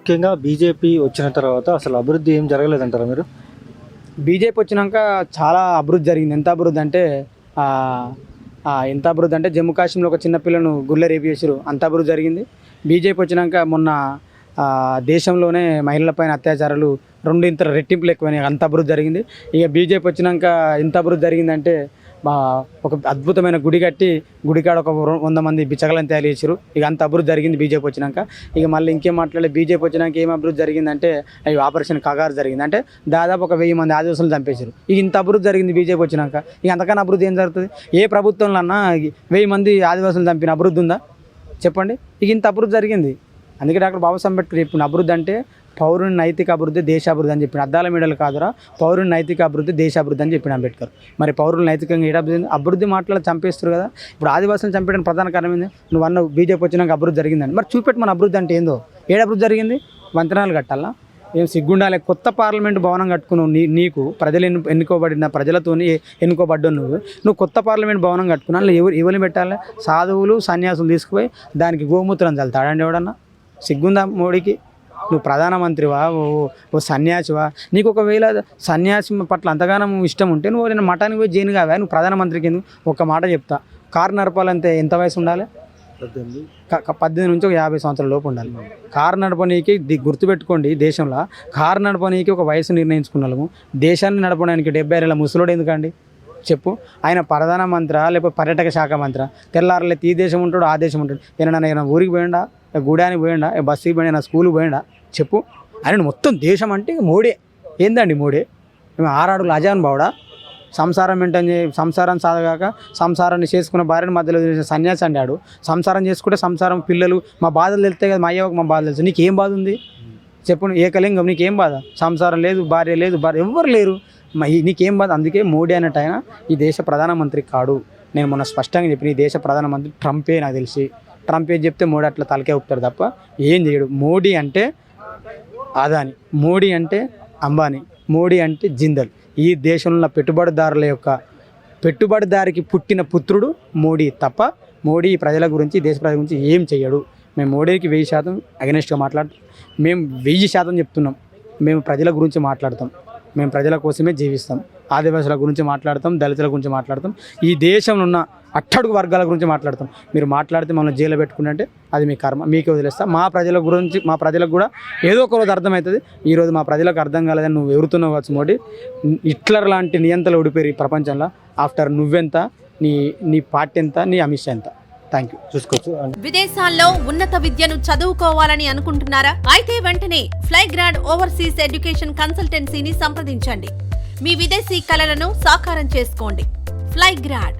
ముఖ్యంగా బీజేపీ వచ్చిన తర్వాత అసలు అభివృద్ధి ఏం జరగలేదంటారా మీరు? బీజేపీ వచ్చినాక చాలా అభివృద్ధి జరిగింది. ఎంత అభివృద్ధి అంటే జమ్మూ కాశ్మీర్లో ఒక చిన్న పిల్లను గుళ్ళ రేపు చేసారు, అంత అభివృద్ధి జరిగింది. బీజేపీ వచ్చినాక మొన్న దేశంలోనే మహిళలపైన అత్యాచారాలు రెండింత రెట్టింపులు ఎక్కువైనాయి, అంత అభివృద్ధి జరిగింది. ఇక బీజేపీ వచ్చినాక ఎంత అభివృద్ధి జరిగిందంటే ఒక అద్భుతమైన గుడి కట్టి గుడికాడ ఒక 100 మంది బిచ్చగలను తయారు చేశారు. ఇక అంత అభివృద్ధి జరిగింది బీజేపీ వచ్చినాక. ఇక మళ్ళీ ఇంకేం మాట్లాడలేదు. బీజేపీ వచ్చినాక ఏం అభివృద్ధి జరిగిందంటే అవి ఆపరేషన్ కగారు జరిగింది, అంటే దాదాపు ఒక 1000 మంది ఆదివాసులు చంపేశారు. ఇక ఇంత అభివృద్ధి జరిగింది బీజేపీ వచ్చినాక. ఇక అంతకన్నా అభివృద్ధి ఏం జరుగుతుంది? ఏ ప్రభుత్వంలో అన్నా 1000 మంది ఆదివాసులు చంపిన అభివృద్ధి ఉందా చెప్పండి? ఇక ఇంత అభివృద్ధి జరిగింది. అందుకే డాక్టర్ బాబాసాహెబ్ అంబేద్కర్ చెప్పిన అభివృద్ధి అంటే పౌరుని నైతిక అభివృద్ధి దేశాభివృద్ధి అని చెప్పిన, అద్దాల మీడలు కాదురా, పౌరుని నైతిక అభివృద్ధి దేశాభివృద్ధి అని చెప్పిన అంబేద్కర్. మరి పౌరులు నైతికంగా అభివృద్ధి మాట్లాడి చంపేస్తారు కదా. ఇప్పుడు ఆదివాసులను చంపేయడానికి ప్రధాన కారణం ఏంది? నువ్వు అన్న బీజేపీ వచ్చినాక అభివృద్ధి జరిగిందని. మరి చూపెట్టి మన అభివృద్ధి అంటే ఏందో, అభివృద్ధి జరిగింది? వంతెనాలు కట్టాలా? ఏం సిగ్గుండాలి? కొత్త పార్లమెంటు భవనం కట్టుకున్నావు, నీకు ప్రజలు ఎన్నుకోబడిన ప్రజలతో ఎన్నుకోబడ్డావు, నువ్వు కొత్త పార్లమెంట్ భవనం కట్టుకున్నా, ఎవరిని పెట్టాలి? సాధువులు సన్యాసులు తీసుకుపోయి దానికి గోమూత్రం చల్లుతాడండి ఎవడన్నా? సిగ్గుందా మోడీకి? నువ్వు ప్రధానమంత్రివా, ఓ సన్యాసివా? నీకు ఒకవేళ సన్యాసి పట్ల అంతగానం ఇష్టం ఉంటే నువ్వు నేను మఠానికి పోయి జైలు కావా? నువ్వు ప్రధానమంత్రికి ఎందుకు? ఒక మాట చెప్తా, కారు నడపాలంటే ఎంత వయసు ఉండాలి? 18 నుంచి 50 సంవత్సరాల లోపు ఉండాలి. కారు నడపనీకి గుర్తుపెట్టుకోండి, దేశంలో కారు నడపనీకి ఒక వయసు నిర్ణయించుకున్నాము. దేశాన్ని నడపడానికి 70 ఏళ్ళ ముసలోడు ఎందుకండి చెప్పు? ఆయన ప్రధానమంత్రి లేకపోతే పర్యాటక శాఖ మంత్రి? తెల్లారలేదు ఈ దేశం ఉంటాడు ఆ దేశం ఉంటాడు. ఏమైనా ఊరికి పోయిండా, గూడానికి పోయిండా, బస్సుకి పోయిండా, స్కూల్కి పోయిండా చెప్పు? ఆయన మొత్తం దేశం అంటే మోడీ. ఏందండి మోడీ? మేము 6 అడుగులు అజాన్ బావుడా? సంసారం సంసారం సాధగాక సంసారాన్ని చేసుకున్న భార్యను మధ్యలో సన్యాసి అన్నాడు. సంసారం చేసుకుంటే సంసారం పిల్లలు మా బాధలు తెలుస్తాయి కదా, మా అయ్యకు మా బాధలు తెలుసు. నీకేం బాధ ఉంది చెప్పు? ఏకలింగం, నీకేం బాధ? సంసారం లేదు, భార్య లేదు, ఎవ్వరు లేరు, నీకేం బాధ? అందుకే మోడీ అన్నట్టు ఆయన ఈ దేశ ప్రధానమంత్రి కాడు. నేను మొన్న స్పష్టంగా చెప్పిన, ఈ దేశ ప్రధానమంత్రి ట్రంపే. నాకు తెలిసి ట్రంప్ ఏం చెప్తే మోడీ అట్లా తలకే ఊపుతాడు తప్ప ఏం చేయడు. మోడీ అంటే అదాని, మోడీ అంటే అంబానీ, మోడీ అంటే జిందల్. ఈ దేశంలో పెట్టుబడిదారుల యొక్క పెట్టుబడిదారికి పుట్టిన పుత్రుడు మోడీ తప్ప మోడీ ప్రజల గురించి, దేశ ప్రజల గురించి ఏం చేయడు. మేము మోడీకి 1000% అగెనిస్ట్గా మాట్లాడుతాం. మేము 1000% చెప్తున్నాం. మేము ప్రజల గురించి మాట్లాడతాం, మేము ప్రజల కోసమే జీవిస్తాం. ఆదివాసుల గురించి మాట్లాడతాం, దళితుల గురించి మాట్లాడతాం, ఈ దేశంలో ఉన్న అట్టడుగు వర్గాల గురించి మాట్లాడతాం. మీరు మాట్లాడితే మమ్మల్ని జైల్లో పెట్టుకుంటే అది మీ కర్మ, మీకే వదిలేస్తాం. మా ప్రజల గురించి, మా ప్రజలకు కూడా ఏదో ఒక రోజు అర్థమవుతుంది. ఈరోజు మా ప్రజలకు అర్థం కాలేదని నువ్వు ఎవరుతున్నావు కావచ్చు మోడీ. హిట్లర్ లాంటి నియంతలు ఓడిపోయారు ఈ ప్రపంచంలో. ఆఫ్టర్ నువ్వెంత, నీ పార్టీ ఎంత, నీ అమిత్ షా ఎంత? Thank you. చూసుకోవచ్చు. విదేశాల్లో ఉన్నత విద్యను చదువుకోవాలని అనుకుంటున్నారా? అయితే వెంటనే ఫ్లైగ్రాడ్ ఓవర్సీస్ ఎడ్యుకేషన్ కన్సల్టెన్సీని సంప్రదించండి. మీ విదేశీ కలలను సాకారం చేసుకోండి. ఫ్లైగ్రాడ్